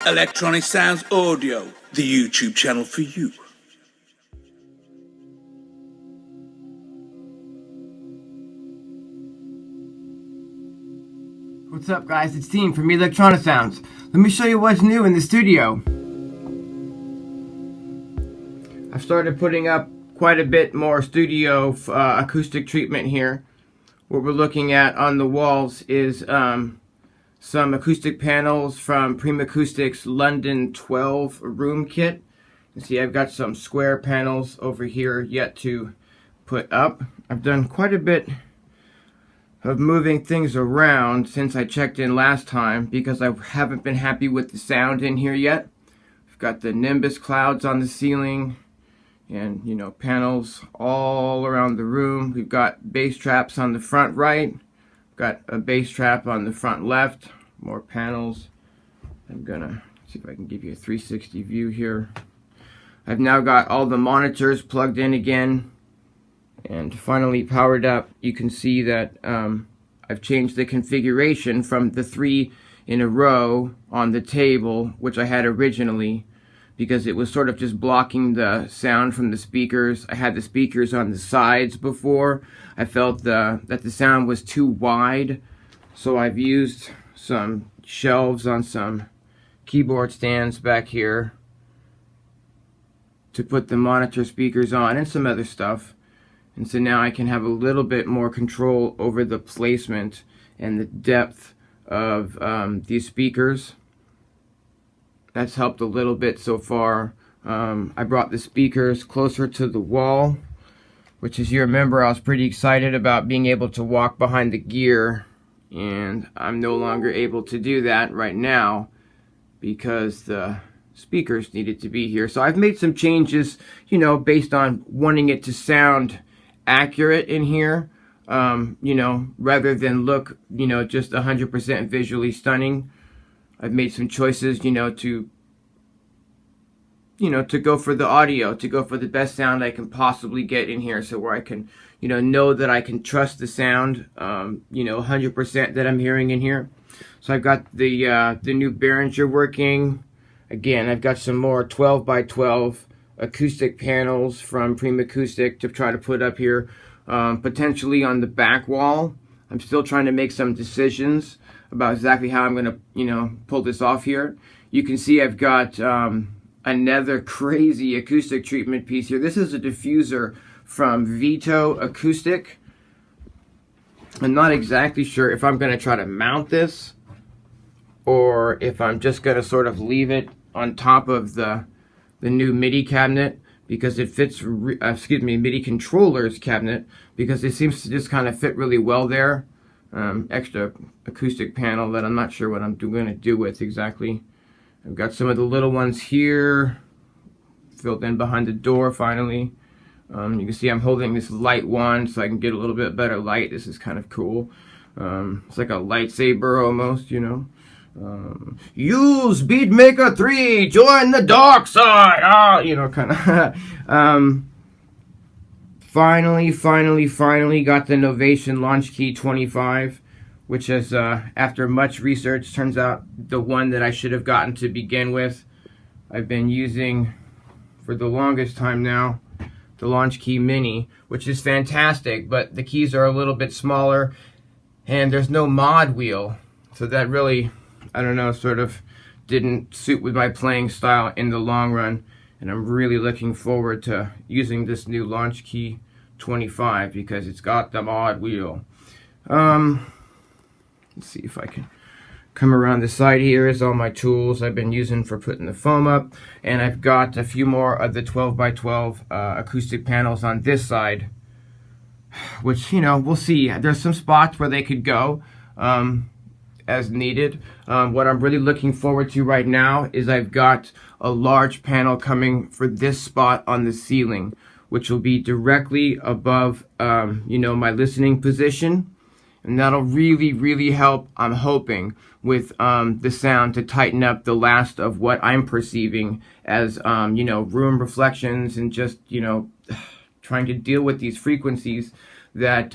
Electronisounds Audio, the YouTube channel for you. What's up, guys? It's Dean from Electronisounds. Let me show you what's new in the studio. I've started putting up quite a bit more studio acoustic treatment here. What we're looking at on the walls is some acoustic panels from Acoustic's London 12 room kit. You see I've got some square panels over here yet to put up. I've done quite a bit of moving things around since I checked in last time because I haven't been happy with the sound in here yet. We've got the nimbus clouds on the ceiling and, you know, panels all around the room. We've got bass traps on the front right. Got a bass trap on the front left. More panels. I'm gonna see if I can give you a 360 view here. I've now got all the monitors plugged in again and finally powered up. You can see that I've changed the configuration from the 3 in a row on the table, which I had originally, because it was sort of just blocking the sound from the speakers. I had the speakers on the sides before. I felt that the sound was too wide, so I've used some shelves on some keyboard stands back here to put the monitor speakers on and some other stuff. And so now I can have a little bit more control over the placement and the depth of these speakers. That's helped a little bit so far. I brought the speakers closer to the wall, which, as you remember, I was pretty excited about being able to walk behind the gear, and I'm no longer able to do that right now because the speakers needed to be here. So I've made some changes, you know, based on wanting it to sound accurate in here, you know, rather than look, you know, just 100% visually stunning. I've made some choices, you know, to go for the audio, to go for the best sound I can possibly get in here, so where I can, you know that I can trust the sound, you know, 100% that I'm hearing in here. So I've got the new Behringer working. Again, I've got some more 12 by 12 acoustic panels from Acoustic to try to put up here, potentially on the back wall. I'm still trying to make some decisions about exactly how I'm going to, you know, pull this off here. You can see I've got another crazy acoustic treatment piece here. This is a diffuser from Vito Acoustic. I'm not exactly sure if I'm going to try to mount this or if I'm just going to sort of leave it on top of the new MIDI cabinet, because it fits, MIDI controllers cabinet, because it seems to just kind of fit really well there. Extra acoustic panel that I'm not sure what I'm going to do with exactly. I've got some of the little ones here filled in behind the door finally. You can see I'm holding this light wand so I can get a little bit better light. This is kind of cool. It's like a lightsaber almost, you know. Use Beatmaker 3, join the dark side, you know, kind of. Finally got the Novation Launch Key 25, which is, after much research, turns out the one that I should have gotten to begin with. I've been using, for the longest time now, the Launch Key Mini, which is fantastic, but the keys are a little bit smaller, and there's no mod wheel, so that really, I don't know, sort of didn't suit with my playing style in the long run, and I'm really looking forward to using this new Launch Key 25 because it's got the mod wheel. Let's see if I can come around the side. Here is all my tools I've been using for putting the foam up, and I've got a few more of the 12 by 12 acoustic panels on this side, which, you know, we'll see. There's some spots where they could go as needed. What I'm really looking forward to right now is I've got a large panel coming for this spot on the ceiling, which will be directly above, you know, my listening position. And that'll really help, I'm hoping, with the sound to tighten up the last of what I'm perceiving as, you know, room reflections and just, you know, trying to deal with these frequencies that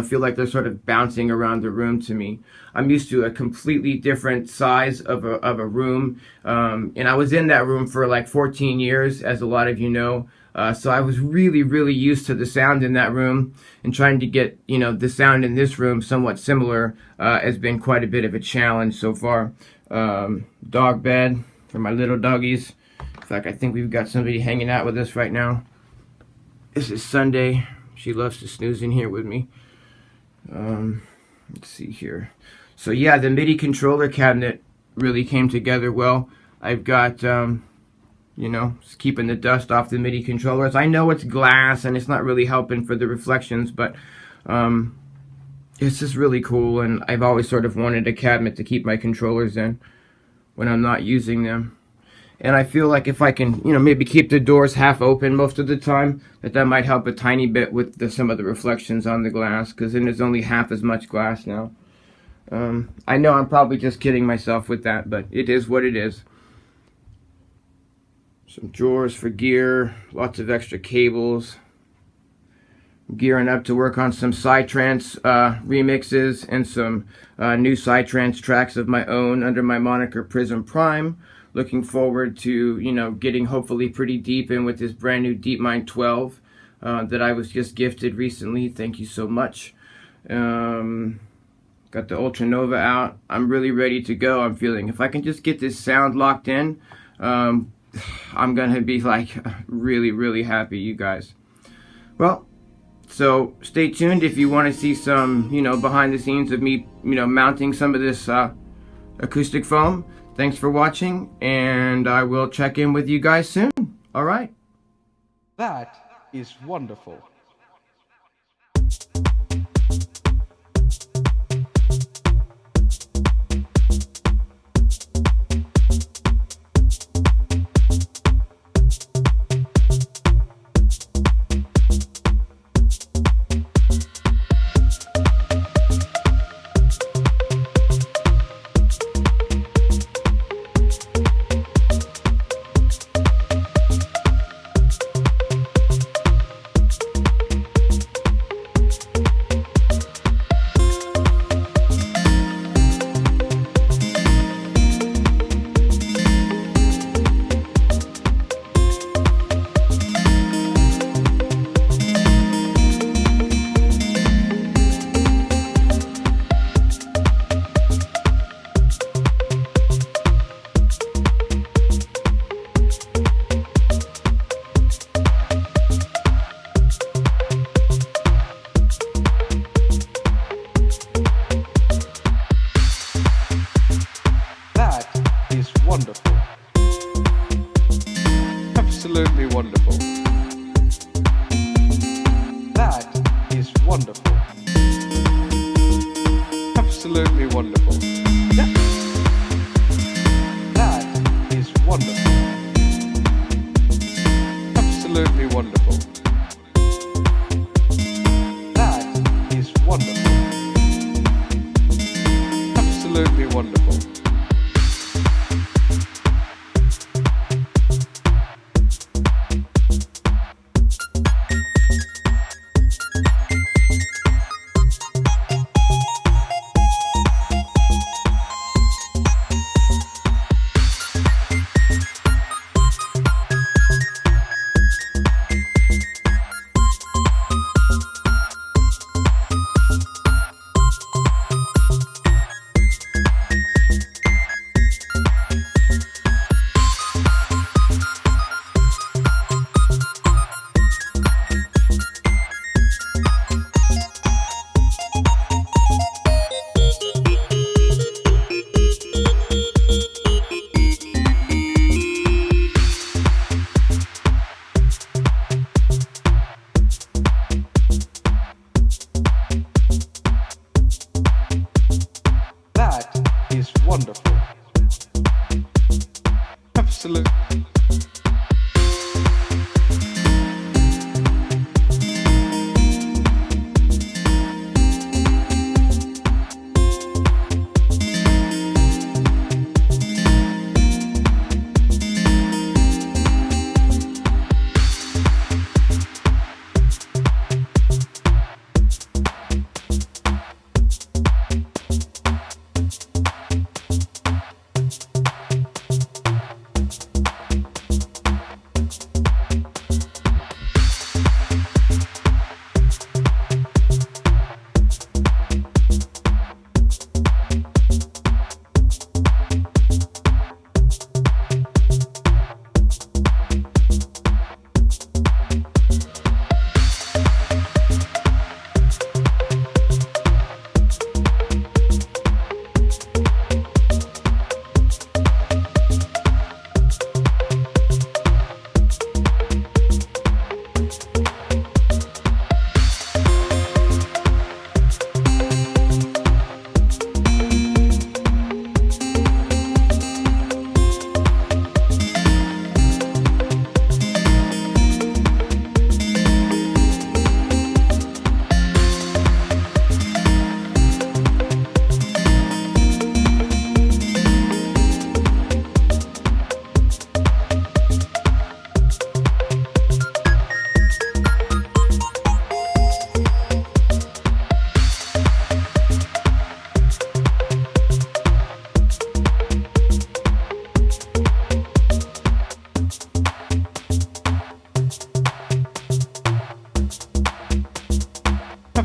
feel like they're sort of bouncing around the room to me. I'm used to a completely different size of a room, and I was in that room for like 14 years, as a lot of you know. So I was really, really used to the sound in that room, and trying to get, the sound in this room somewhat similar has been quite a bit of a challenge so far. Dog bed for my little doggies. In fact, I think we've got somebody hanging out with us right now. This is Sunday. She loves to snooze in here with me. Let's see here. So yeah, the MIDI controller cabinet really came together well. I've got, just keeping the dust off the MIDI controllers. I know it's glass and it's not really helping for the reflections, but it's just really cool, and I've always sort of wanted a cabinet to keep my controllers in when I'm not using them. And I feel like if I can, maybe keep the doors half open most of the time, that might help a tiny bit with some of the reflections on the glass, because then there's only half as much glass now. I know I'm probably just kidding myself with that, but it is what it is. Some drawers for gear, lots of extra cables. Gearing up to work on some Psytrance remixes and some new Psytrance tracks of my own under my moniker Prism Prime. Looking forward to, getting hopefully pretty deep in with this brand new DeepMind 12 that I was just gifted recently. Thank you so much. Got the Ultra Nova out. I'm really ready to go. I'm feeling if I can just get this sound locked in, I'm gonna be like really, really happy, you guys. Well, so stay tuned if you want to see some, behind the scenes of me, mounting some of this acoustic foam. Thanks for watching, and I will check in with you guys soon. All right. That is wonderful. Wonderful. Absolutely wonderful. That is wonderful. Absolutely wonderful. Yeah. That is wonderful. Absolutely wonderful. That is wonderful. Absolutely wonderful. Wonderful. Absolutely.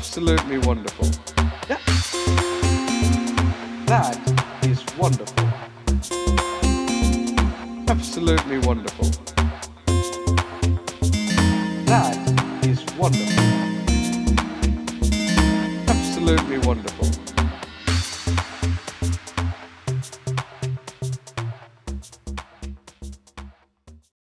Absolutely wonderful. That is wonderful. Absolutely wonderful. That is wonderful. Absolutely wonderful.